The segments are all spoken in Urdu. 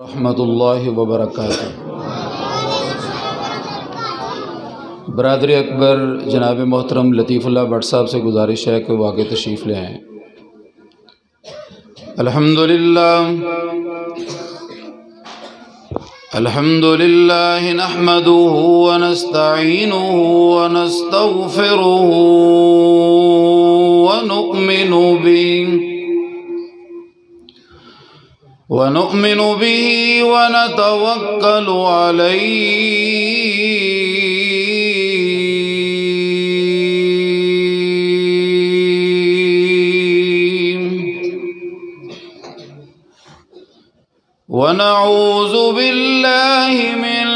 رحمۃ اللہ وبرکاتہ۔ برادر اکبر جناب محترم لطیف اللہ بٹ صاحب سے گزارش ہے کہ وہ آگے تشریف لے آئیں۔ الحمدللہ نحمده ونستعینه ونستغفره ونؤمن به ونتوکل علیہ ونعوذ باللہ من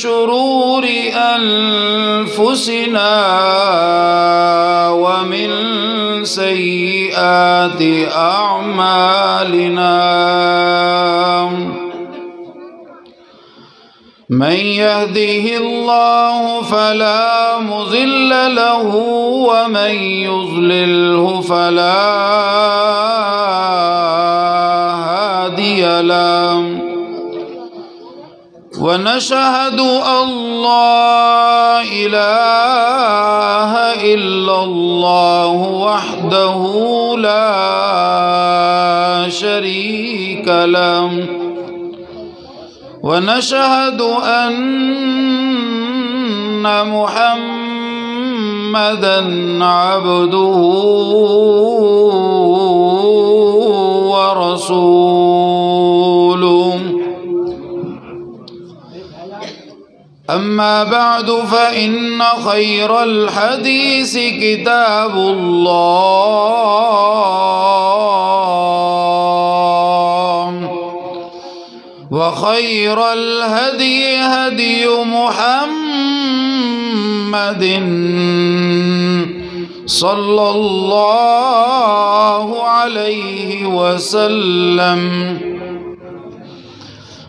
شرور انفسنا ومن سیئات اعمالنا من يهده الله فلا مضل له ومن يضلله فلا هادي له ونشهد أن لا إله إلا الله وحده لا شريك له ونشهد أن محمدًا عبده ورسوله أما بعد فإن خير الحديث كتاب الله وخير الهدي هدي محمد صلى الله عليه وسلم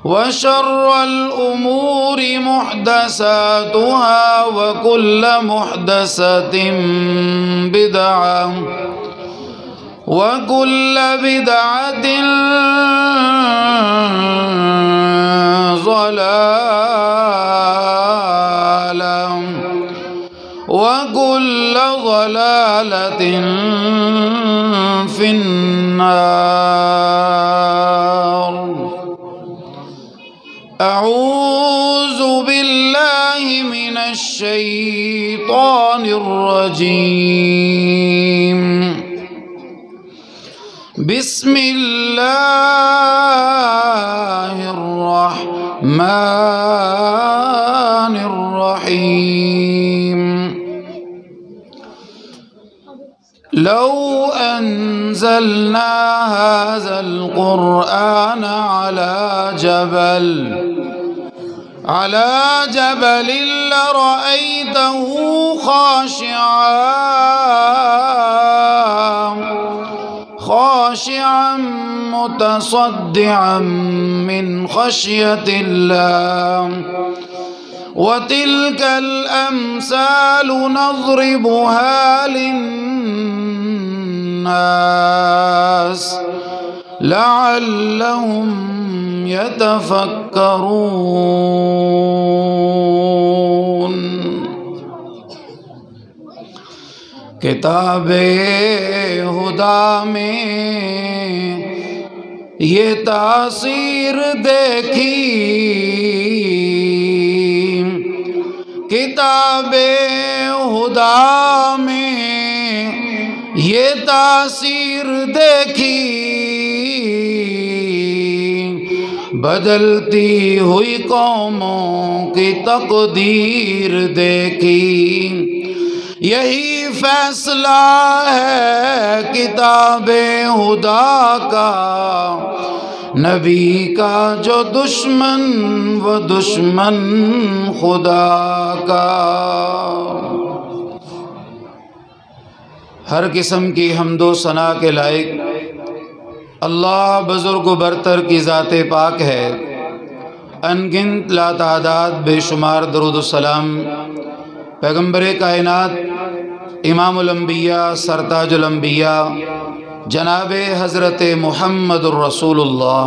وشر الأمور محدثاتها وكل محدثة بدعة وكل بدعة ضلالة وكل ضلالة في النار أعوذ بالله من الشيطان الرجيم بسم الله الرحمن الرحيم لو أنزلنا هذا القرآن على جبل لرأيته خاشعا متصدعا من خشية الله وتلك الأمثال نضربها للناس لعلهم يتفكرون۔ کتاب خدا میں یہ تاثیر دیکھی، کتاب خدا میں یہ تاثیر دیکھی، بدلتی ہوئی قوموں کی تقدیر دیکھی، یہی فیصلہ ہے کتاب خدا کا، نبی کا جو دشمن وہ دشمن خدا کا۔ ہر قسم کی حمد و ثنا کے لائق اللہ بزرگ و برتر کی ذات پاک ہے، انگنت لا تعداد بے شمار درود و سلام پیغمبر کائنات امام الانبیاء سرتاج الانبیاء جناب حضرت محمد الرسول اللہ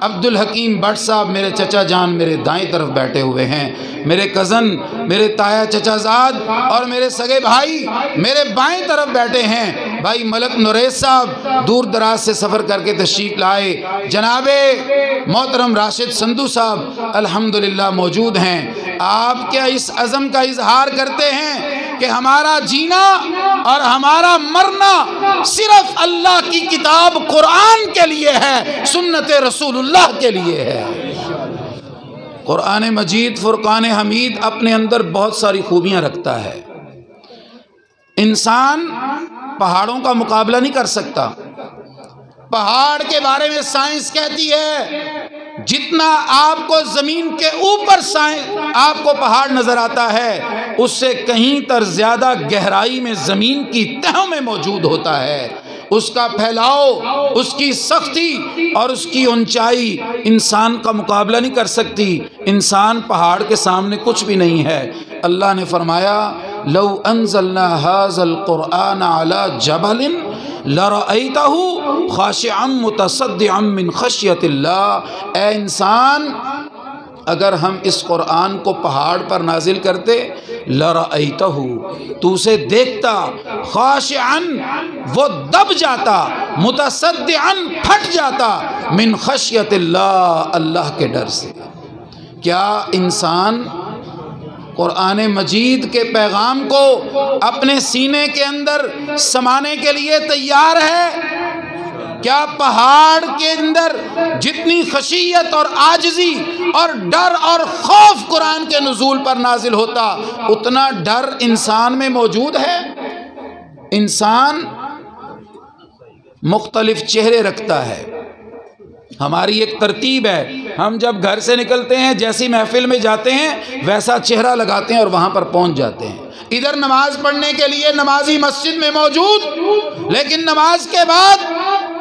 عبدالحکیم بٹ صاحب میرے چچا جان میرے دائیں طرف بیٹھے ہوئے ہیں، میرے کزن، میرے تایا چچا زاد اور میرے سگے بھائی میرے بائیں طرف بیٹھے ہیں۔ بھائی ملک نوریز صاحب دور دراز سے سفر کر کے تشریف لائے، جناب محترم راشد سندھو صاحب الحمدللہ موجود ہیں۔ آپ کیا اس عزم کا اظہار کرتے ہیں کہ ہمارا جینا اور ہمارا مرنا صرف اللہ کی کتاب قرآن کے لیے ہے، سنت رسول اللہ کے لیے ہے۔ قرآن مجید فرقان حمید اپنے اندر بہت ساری خوبیاں رکھتا ہے۔ انسان پہاڑوں کا مقابلہ نہیں کر سکتا۔ پہاڑ کے بارے میں سائنس کہتی ہے جتنا آپ کو زمین کے اوپر آپ کو پہاڑ نظر آتا ہے اس سے کہیں تر زیادہ گہرائی میں زمین کی تہوں میں موجود ہوتا ہے۔ اس کا پھیلاؤ، اس کی سختی اور اس کی اونچائی انسان کا مقابلہ نہیں کر سکتی۔ انسان پہاڑ کے سامنے کچھ بھی نہیں ہے۔ اللہ نے فرمایا لو انزلنا هذا القرآن على جبل لرأيته خاشعا متصدعا من خشیت اللہ۔ اے انسان اگر ہم اس قرآن کو پہاڑ پر نازل کرتے لرأيته تو اسے دیکھتا، خاشعا وہ دب جاتا، متصدعا پھٹ جاتا، من خشیت اللہ اللہ کے ڈر سے۔ کیا انسان قرآن مجید کے پیغام کو اپنے سینے کے اندر سمانے کے لیے تیار ہے؟ کیا پہاڑ کے اندر جتنی خشیت اور عاجزی اور ڈر اور خوف قرآن کے نزول پر نازل ہوتا اتنا ڈر انسان میں موجود ہے؟ انسان مختلف چہرے رکھتا ہے۔ ہماری ایک ترتیب ہے، ہم جب گھر سے نکلتے ہیں جیسی محفل میں جاتے ہیں ویسا چہرہ لگاتے ہیں اور وہاں پر پہنچ جاتے ہیں۔ ادھر نماز پڑھنے کے لیے نمازی مسجد میں موجود، لیکن نماز کے بعد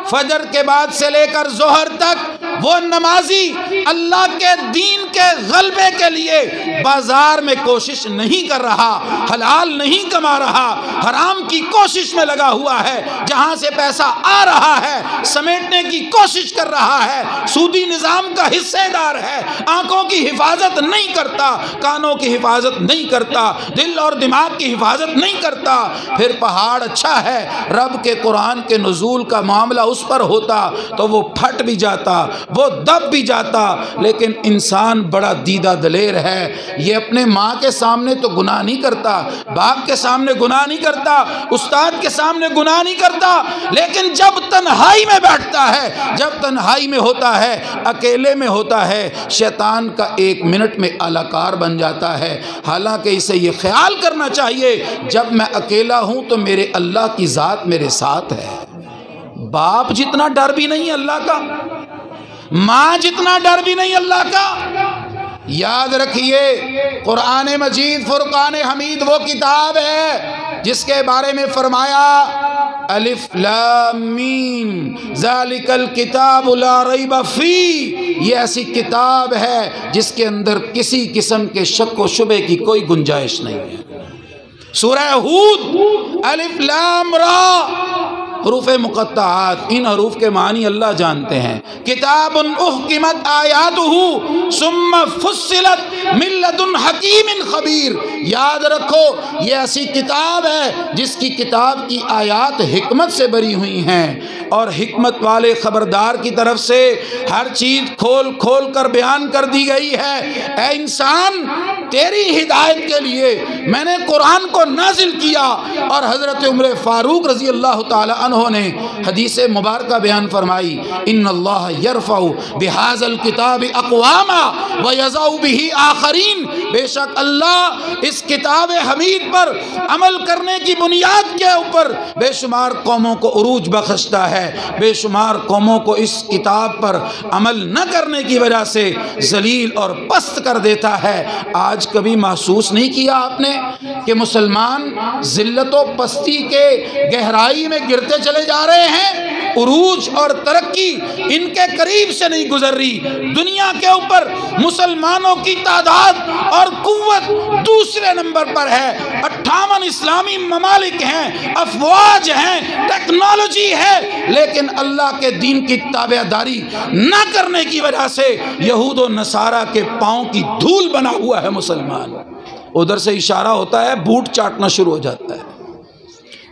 فجر کے بعد سے لے کر ظہر تک وہ نمازی اللہ کے دین کے غلبے کے لیے بازار میں کوشش نہیں کر رہا، حلال نہیں کما رہا، حرام کی کوشش میں لگا ہوا ہے، جہاں سے پیسہ آ رہا ہے سمیٹنے کی کوشش کر رہا ہے، سودی نظام کا حصے دار ہے، آنکھوں کی حفاظت نہیں کرتا، کانوں کی حفاظت نہیں کرتا، دل اور دماغ کی حفاظت نہیں کرتا۔ پھر پہاڑ اچھا ہے، رب کے قرآن کے نزول کا معاملہ اس پر ہوتا تو وہ پھٹ بھی جاتا، وہ دب بھی جاتا۔ لیکن انسان بڑا دیدہ دلیر ہے، یہ اپنے ماں کے سامنے تو گناہ نہیں کرتا، باپ کے سامنے گناہ نہیں کرتا، استاد کے سامنے گناہ نہیں کرتا، لیکن جب تنہائی میں بیٹھتا ہے، جب تنہائی میں ہوتا ہے، اکیلے میں ہوتا ہے، شیطان کا ایک منٹ میں اعلیٰ بن جاتا ہے۔ حالانکہ اسے یہ خیال کرنا چاہیے جب میں اکیلا ہوں تو میرے اللہ کی ذات میرے ساتھ ہے۔ باپ جتنا ڈر بھی نہیں اللہ کا، ماں جتنا ڈر بھی نہیں اللہ کا۔ یاد رکھیے قرآن مجید فرقان حمید وہ کتاب ہے جس کے بارے میں فرمایا الف لام میم ذالک الکتاب لا ریب فیہ، یہ ایسی کتاب ہے جس کے اندر کسی قسم کے شک و شبے کی کوئی گنجائش نہیں ہے۔ سورہ ہود الف لام را، حروف مقطعات، ان حروف کے معنی اللہ جانتے ہیں۔ کتاب احکمت آیاتہ ثم فصلت من لدن حکیم خبیر، یاد رکھو یہ ایسی کتاب ہے جس کی کتاب کی آیات حکمت سے بری ہوئی ہیں اور حکمت والے خبردار کی طرف سے ہر چیز کھول کھول کر بیان کر دی گئی ہے۔ اے انسان تیری ہدایت کے لیے میں نے قرآن کو نازل کیا۔ اور حضرت عمر فاروق رضی اللہ تعالی عنہ نے حدیث مبارکہ بیان فرمائی ان اللہ یرفع بہذا الکتاب اقواما ویضع بہ آخرین، بے شک اللہ اس کتاب حمید پر عمل کرنے کی بنیاد کے اوپر بے شمار قوموں کو عروج بخشتا ہے، بے شمار قوموں کو اس کتاب پر عمل نہ کرنے کی وجہ سے ذلیل اور پست کر دیتا ہے۔ آج کبھی محسوس نہیں کیا آپ نے کہ مسلمان ذلت و پستی کے گہرائی میں گرتے چلے جا رہے ہیں؟ عروج اور ترقی ان کے قریب سے نہیں گزر رہی۔ دنیا کے اوپر مسلمانوں کی تعداد اور قوت دوسرے نمبر پر ہے، 58 اسلامی ممالک ہیں، افواج ہیں، ٹیکنالوجی ہے، لیکن اللہ کے دین کی تابعداری نہ کرنے کی وجہ سے یہود و نصارہ کے پاؤں کی دھول بنا ہوا ہے مسلمان۔ ادھر سے اشارہ ہوتا ہے، بوٹ چاٹنا شروع ہو جاتا ہے۔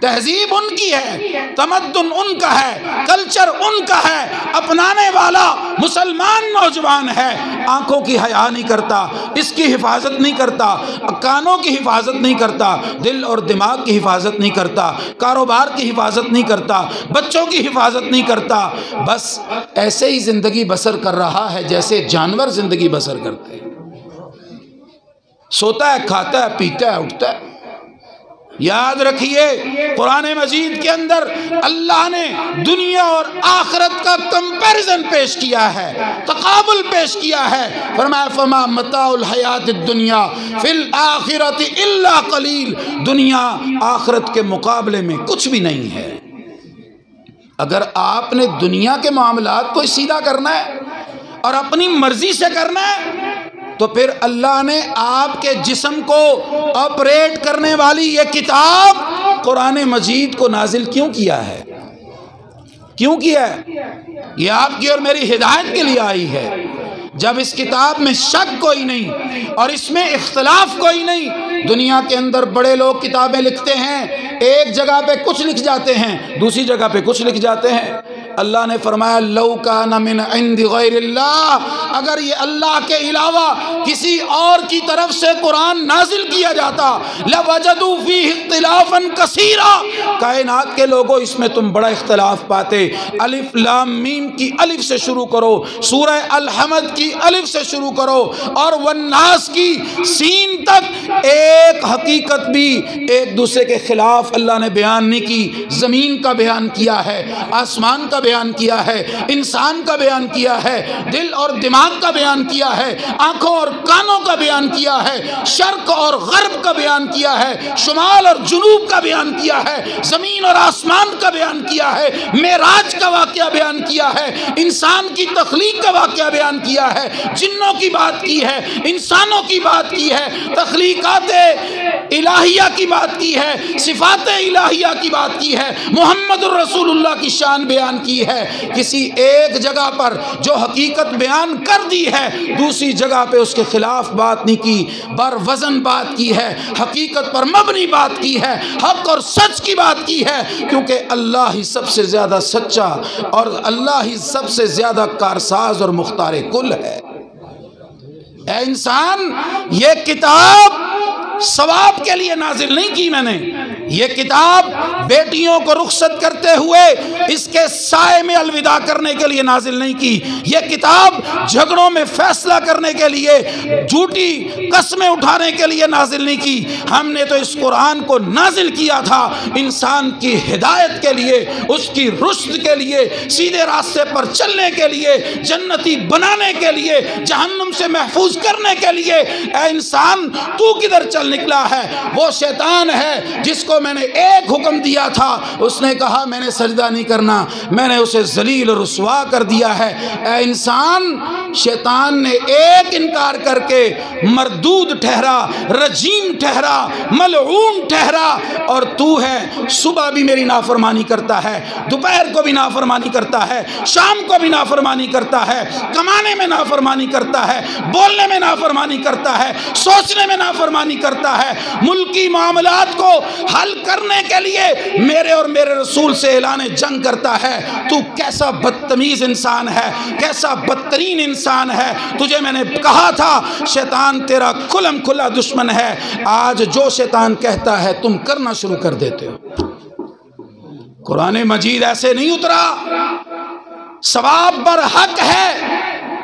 تہذیب ان کی ہے، تمدن ان کا ہے، کلچر ان کا ہے، اپنانے والا مسلمان نوجوان ہے، آنکھوں کی حیا نہیں کرتا، اس کی حفاظت نہیں کرتا، کانوں کی حفاظت نہیں کرتا، دل اور دماغ کی حفاظت نہیں کرتا، کاروبار کی حفاظت نہیں کرتا، بچوں کی حفاظت نہیں کرتا، بس ایسے ہی زندگی بسر کر رہا ہے جیسے جانور زندگی بسر کرتے ہیں، سوتا ہے، کھاتا ہے، پیتا ہے، اٹھتا ہے۔ یاد رکھیے قرآن مجید کے اندر اللہ نے دنیا اور آخرت کا کمپیریزن پیش کیا ہے، تقابل پیش کیا ہے، فرمایا فما متاع الحیات الدنیا فی الآخرۃ الا قلیل، دنیا آخرت کے مقابلے میں کچھ بھی نہیں ہے۔ اگر آپ نے دنیا کے معاملات کو سیدھا کرنا ہے اور اپنی مرضی سے کرنا ہے تو پھر اللہ نے آپ کے جسم کو آپریٹ کرنے والی یہ کتاب قرآن مجید کو نازل کیوں کیا ہے؟ کیوں کیا ہے؟ یہ آپ کی اور میری ہدایت کے لیے آئی ہے۔ جب اس کتاب میں شک کوئی نہیں اور اس میں اختلاف کوئی نہیں، دنیا کے اندر بڑے لوگ کتابیں لکھتے ہیں، ایک جگہ پہ کچھ لکھ جاتے ہیں، دوسری جگہ پہ کچھ لکھ جاتے ہیں۔ اللہ نے فرمایا لو کان من عند غیر اللہ، اگر یہ اللہ کے علاوہ کسی اور کی طرف سے قرآن نازل کیا جاتا لوجدوا فیہ اختلافا کثیرا، کائنات کے لوگوں اس میں تم بڑا اختلاف پاتے۔ الف لام میم کی الف سے شروع کرو، سورہ الحمد کی الف سے شروع کرو، اور والناس کی سین تک ایک حقیقت بھی ایک دوسرے کے خلاف اللہ نے بیان نہیں کی۔ زمین کا بیان کیا ہے، آسمان کا بیان کیا ہے، انسان کا بیان کیا ہے، دل اور دماغ کا بیان کیا ہے، آنکھوں اور کانوں کا بیان کیا ہے، شرق اور غرب کا بیان کیا ہے، شمال اور جنوب کا بیان کیا ہے، زمین اور آسمان کا بیان کیا ہے، معراج کا واقعہ بیان کیا ہے، انسان کی تخلیق کا واقعہ بیان کیا ہے، جنوں کی بات کی ہے، انسانوں کی بات کی ہے، تخلیقات الہیہ کی بات کی ہے، صفات الہیہ کی بات کی ہے، محمد الرسول اللہ کی شان بیان کی ہے۔ کسی ایک جگہ پر جو حقیقت بیان کر دی ہے، دوسری جگہ پہ اس کے خلاف بات نہیں کی، بر وزن بات کی ہے، حقیقت پر مبنی بات کی ہے، حق اور سچ کی بات کی ہے، کیونکہ اللہ ہی سب سے زیادہ سچا اور اللہ ہی سب سے زیادہ کارساز اور مختار کل ہے۔ اے انسان، یہ کتاب ثواب کے لیے نازل نہیں کی میں نے، یہ کتاب بیٹیوں کو رخصت کرتے ہوئے اس کے سائے میں الوداع کرنے کے لیے نازل نہیں کی، یہ کتاب جھگڑوں میں فیصلہ کرنے کے لیے، جھوٹی قسمیں اٹھانے کے لیے نازل نہیں کی۔ ہم نے تو اس قرآن کو نازل کیا تھا انسان کی ہدایت کے لیے، اس کی رشد کے لیے، سیدھے راستے پر چلنے کے لیے، جنتی بنانے کے لیے، جہنم سے محفوظ کرنے کے لیے۔ اے انسان، تو کدھر چل نکلا ہے؟ وہ شیطان ہے جس کو میں نے ایک حکم دیا تھا، اس نے کہا میں نے سجدہ نہیں کرنا، میں نے اسے ذلیل اور رسوا کر دیا ہے۔ اے انسان، شیطان نے ایک انکار کر کے مردود ٹھہرا، رجیم ٹھہرا، ملعون ٹھہرا، اور تو ہے صبح بھی میری نافرمانی کرتا ہے، دوپہر کو بھی نافرمانی کرتا ہے، شام کو بھی نافرمانی کرتا ہے، کمانے میں نافرمانی کرتا ہے، بولنے میں نافرمانی کرتا ہے، سوچنے میں نافرمانی کرتا ہے، ملکی معاملات کو حل کرنے کے لیے میرے اور میرے رسول سے اعلان جنگ کرتا ہے۔ تو کیسا بدتمیز انسان ہے، کیسا بدترین انسان ہے۔ تجھے میں نے کہا تھا شیطان تیرا کھلم کھلا دشمن ہے، آج جو شیطان کہتا ہے تم کرنا شروع کر دیتے ہو۔ قرآن مجید ایسے نہیں اترا، ثواب برحق ہے،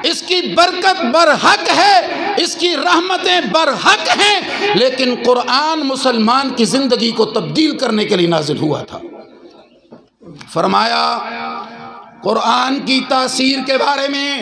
اس کی برکت برحق ہے، اس کی رحمتیں برحق ہیں، لیکن قرآن مسلمان کی زندگی کو تبدیل کرنے کے لیے نازل ہوا تھا۔ فرمایا قرآن کی تاثیر کے بارے میں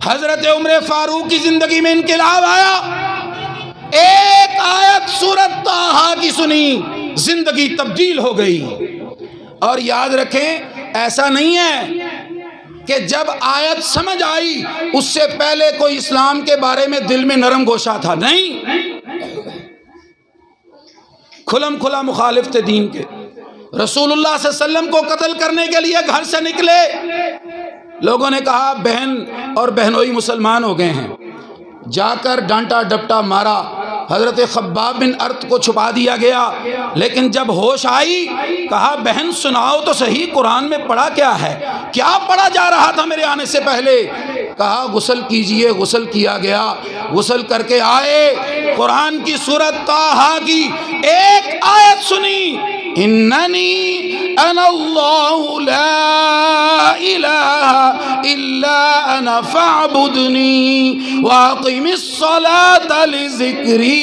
حضرت عمر فاروق کی زندگی میں انقلاب آیا، ایک آیت سورۃ طٰہٰ کی سنی، زندگی تبدیل ہو گئی۔ اور یاد رکھیں، ایسا نہیں ہے کہ جب آیت سمجھ آئی اس سے پہلے کوئی اسلام کے بارے میں دل میں نرم گوشہ تھا، نہیں، کھلم کھلا مخالف تھے دین کے۔ رسول اللہ صلی اللہ علیہ وسلم کو قتل کرنے کے لیے گھر سے نکلے، لوگوں نے کہا بہن اور بہنوئی مسلمان ہو گئے ہیں، جا کر ڈانٹا ڈپٹا مارا، حضرت خباب بن ارت کو چھپا دیا گیا، لیکن جب ہوش آئی کہا بہن سناؤ تو صحیح، قرآن میں پڑھا کیا ہے؟ کیا پڑھا جا رہا تھا میرے آنے سے پہلے؟ کہا غسل کیجئے، غسل کیا گیا، غسل کر کے آئے، قرآن کی سورۃ طٰہٰ کی ایک آیت سنی، اننی انا اللہ لا الہ الا انا فاعبدنی واقم الصلاۃ لذکری،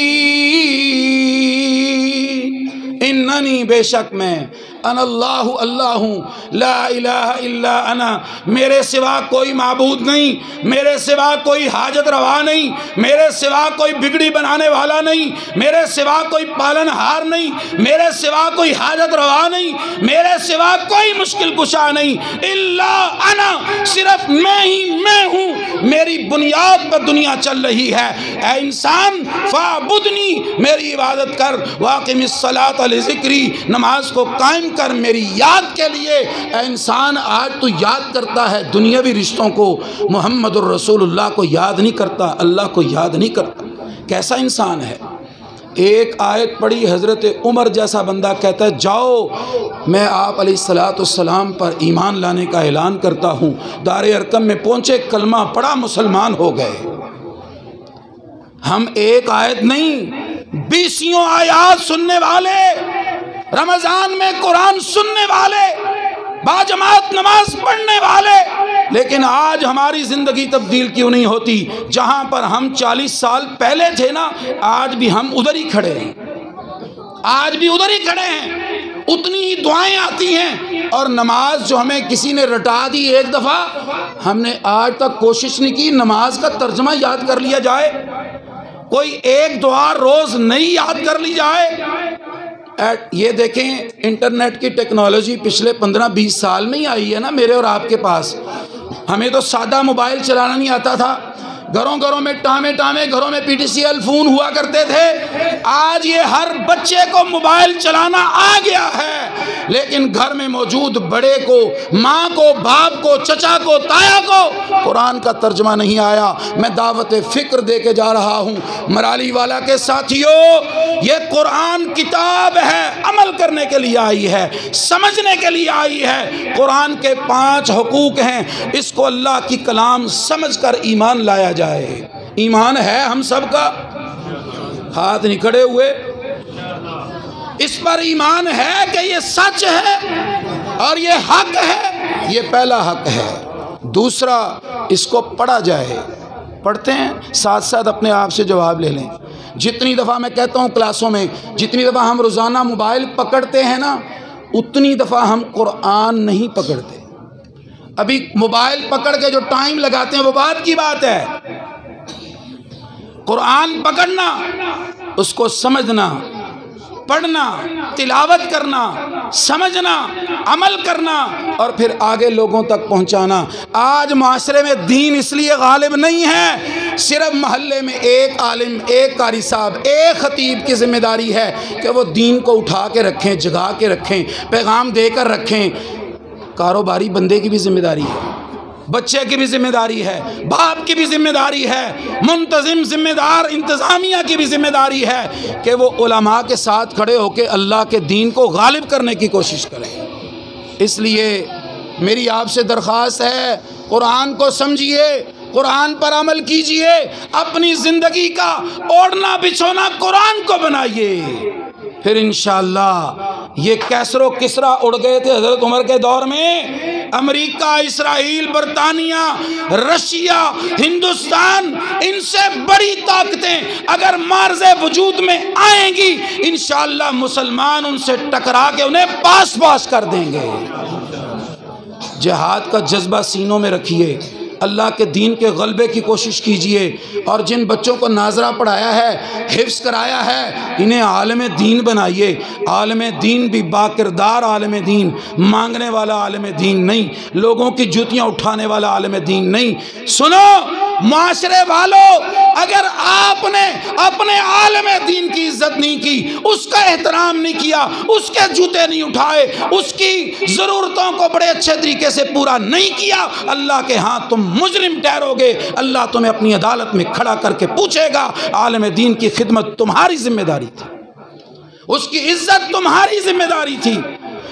اننی بے شک میں، انا اللہ اللہ ہوں، لا الہ الا انا میرے سوا کوئی معبود نہیں، میرے سوا کوئی حاجت روا نہیں، میرے سوا کوئی بگڑی بنانے والا نہیں، میرے سوا کوئی پالن ہار نہیں، میرے سوا کوئی حاجت روا نہیں، میرے سوا کوئی مشکل کشا نہیں، الا انا صرف میں ہی میں ہوں، میری بنیاد پر دنیا چل رہی ہے، اے انسان فاعبدنی میری عبادت کر، واقم الصلاۃ لذکری نماز کو قائم کر میری یاد کے لیے۔ اے انسان آج تو یاد کرتا ہے دنیاوی رشتوں کو، محمد الرسول اللہ کو یاد نہیں کرتا، اللہ کو یاد نہیں کرتا، کیسا انسان ہے؟ ایک آیت پڑھی، حضرت عمر جیسا بندہ کہتا ہے جاؤ میں آپ علیہ السلام پر ایمان لانے کا اعلان کرتا ہوں، دار ارقم میں پہنچے، کلمہ پڑھا، مسلمان ہو گئے۔ ہم ایک آیت نہیں، 20 آیات سننے والے، رمضان میں قرآن سننے والے، باجماعت نماز پڑھنے والے، لیکن آج ہماری زندگی تبدیل کیوں نہیں ہوتی؟ جہاں پر ہم 40 سال پہلے تھے نا، آج بھی ہم ادھر ہی کھڑے ہیں، آج بھی ادھر ہی کھڑے ہیں، اتنی ہی دعائیں آتی ہیں، اور نماز جو ہمیں کسی نے رٹا دی ایک دفعہ، ہم نے آج تک کوشش نہیں کی نماز کا ترجمہ یاد کر لیا جائے، کوئی ایک دعا روز نہیں یاد کر لی جائے۔ یہ دیکھیں انٹرنیٹ کی ٹیکنالوجی پچھلے 15-20 سال میں ہی آئی ہے نا میرے اور آپ کے پاس، ہمیں تو سادہ موبائل چلانا نہیں آتا تھا، گھروں میں ٹامے گھروں میں PTCL فون ہوا کرتے تھے، آج یہ ہر بچے کو موبائل چلانا آ گیا ہے، لیکن گھر میں موجود بڑے کو، ماں کو، باپ کو، چچا کو، تایا کو قرآن کا ترجمہ نہیں آیا۔ میں دعوت فکر دے کے جا رہا ہوں مرالی والا کے ساتھیوں، یہ قرآن کتاب ہے، عمل کرنے کے لیے آئی ہے، سمجھنے کے لیے آئی ہے۔ قرآن کے 5 حقوق ہیں، اس کو اللہ کی کلام سمجھ کر ایمان لایا جائے۔ ایمان ہے ہم سب کا، ہاتھ نہیں کھڑے ہوئے، اس پر ایمان ہے کہ یہ سچ ہے اور یہ حق ہے، یہ پہلا حق ہے۔ دوسرا، اس کو پڑھا جائے، پڑھتے ہیں ساتھ ساتھ اپنے آپ سے جواب لے لیں۔ جتنی دفعہ میں کہتا ہوں کلاسوں میں، جتنی دفعہ ہم روزانہ موبائل پکڑتے ہیں نا، اتنی دفعہ ہم قرآن نہیں پکڑتے۔ ابھی موبائل پکڑ کے جو ٹائم لگاتے ہیں وہ بات کی بات ہے، قرآن پکڑنا، اس کو سمجھنا، پڑھنا، تلاوت کرنا، سمجھنا، عمل کرنا، اور پھر آگے لوگوں تک پہنچانا۔ آج معاشرے میں دین اس لیے غالب نہیں ہے، صرف محلے میں ایک عالم، ایک قاری صاحب، ایک خطیب کی ذمہ داری ہے کہ وہ دین کو اٹھا کے رکھیں، جگا کے رکھیں، پیغام دے کر رکھیں۔ کاروباری بندے کی بھی ذمہ داری ہے، بچے کی بھی ذمہ داری ہے، باپ کی بھی ذمہ داری ہے، منتظم ذمہ دار انتظامیہ کی بھی ذمہ داری ہے کہ وہ علماء کے ساتھ کھڑے ہو کے اللہ کے دین کو غالب کرنے کی کوشش کریں۔ اس لیے میری آپ سے درخواست ہے، قرآن کو سمجھیے، قرآن پر عمل کیجئے، اپنی زندگی کا اوڑھنا بچھونا قرآن کو بنائیے، پھر انشاءاللہ یہ کیسر و کسرا اڑ گئے تھے حضرت عمر کے دور میں، امریکہ، اسرائیل، برطانیہ، رشیا، ہندوستان، ان سے بڑی طاقتیں اگر معرض وجود میں آئیں گی، انشاءاللہ مسلمان ان سے ٹکرا کے انہیں پاس کر دیں گے۔ جہاد کا جذبہ سینوں میں رکھیے، اللہ کے دین کے غلبے کی کوشش کیجئے، اور جن بچوں کو ناظرہ پڑھایا ہے، حفظ کرایا ہے، انہیں عالم دین بنائیے۔ عالم دین بھی با کردار عالم دین، مانگنے والا عالم دین نہیں، لوگوں کی جوتیاں اٹھانے والا عالم دین نہیں۔ سنو معاشرے والوں، اگر آپ نے اپنے عالم دین کی عزت نہیں کی، اس کا احترام نہیں کیا، اس کے جوتے نہیں اٹھائے، اس کی ضرورتوں کو بڑے اچھے طریقے سے پورا نہیں کیا، اللہ کے ہاں تم مجرم ٹھہرو گے۔ اللہ تمہیں اپنی عدالت میں کھڑا کر کے پوچھے گا۔ عالم دین کی خدمت تمہاری ذمہ داری تھی، اس کی عزت تمہاری ذمہ داری تھی،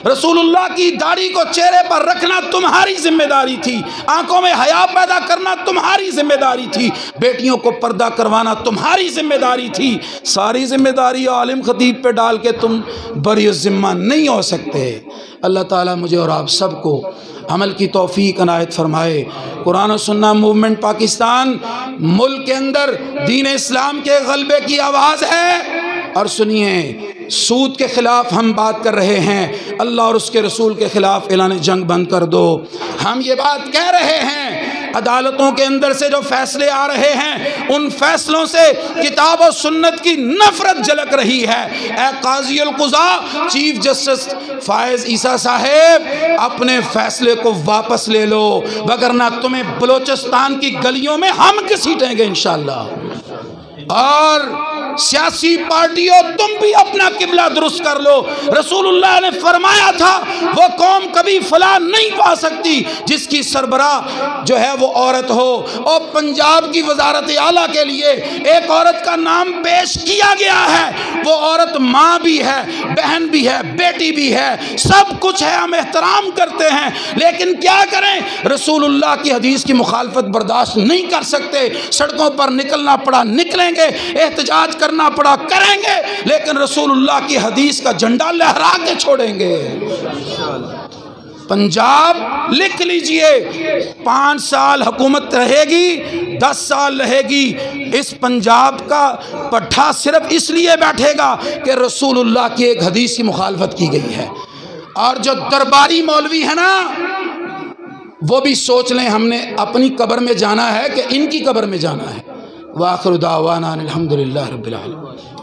رسول اللہ کی داڑھی کو چہرے پر رکھنا تمہاری ذمہ داری تھی، آنکھوں میں حیا پیدا کرنا تمہاری ذمہ داری تھی، بیٹیوں کو پردہ کروانا تمہاری ذمہ داری تھی۔ ساری ذمہ داری عالم خطیب پہ ڈال کے تم بری ذمہ نہیں ہو سکتے۔ اللہ تعالیٰ مجھے اور آپ سب کو عمل کی توفیق عنایت فرمائے۔ قرآن و سنہ موومنٹ پاکستان ملک کے اندر دین اسلام کے غلبے کی آواز ہے۔ اور سنیے، سود کے خلاف ہم بات کر رہے ہیں، اللہ اور اس کے رسول کے خلاف اعلان جنگ بند کر دو۔ ہم یہ بات کہہ رہے ہیں، عدالتوں کے اندر سے جو فیصلے آ رہے ہیں، ان فیصلوں سے کتاب و سنت کی نفرت جھلک رہی ہے۔ اے قاضی القضاء، چیف جسٹس فائز عیسیٰ صاحب، اپنے فیصلے کو واپس لے لو، وگرنہ تمہیں بلوچستان کی گلیوں میں ہم گھسیٹیں گے انشاءاللہ۔ اور سیاسی پارٹیوں، تم بھی اپنا قبلہ درست کر لو۔ رسول اللہ نے فرمایا تھا وہ قوم کبھی فلاح نہیں پا سکتی جس کی سربراہ جو ہے وہ عورت ہو، اور پنجاب کی وزارت اعلیٰ کے لیے ایک عورت کا نام پیش کیا گیا ہے۔ وہ عورت ماں بھی ہے، بہن بھی ہے، بیٹی بھی ہے، سب کچھ ہے، ہم احترام کرتے ہیں، لیکن کیا کریں، رسول اللہ کی حدیث کی مخالفت برداشت نہیں کر سکتے۔ سڑکوں پر نکلنا پڑا نکلیں گے، احتجاج کرنا پڑا کریں گے، لیکن رسول اللہ کی حدیث کا جھنڈا لہرا کے چھوڑیں گے۔ پنجاب لکھ لیجئے، 5 سال حکومت رہے گی، 10 سال رہے گی، اس پنجاب کا پٹھا صرف اس لیے بیٹھے گا کہ رسول اللہ کی ایک حدیث کی مخالفت کی گئی ہے۔ اور جو درباری مولوی ہے نا، وہ بھی سوچ لیں ہم نے اپنی قبر میں جانا ہے کہ ان کی قبر میں جانا ہے۔ وآخر دعوانا الحمدللہ رب العالمین۔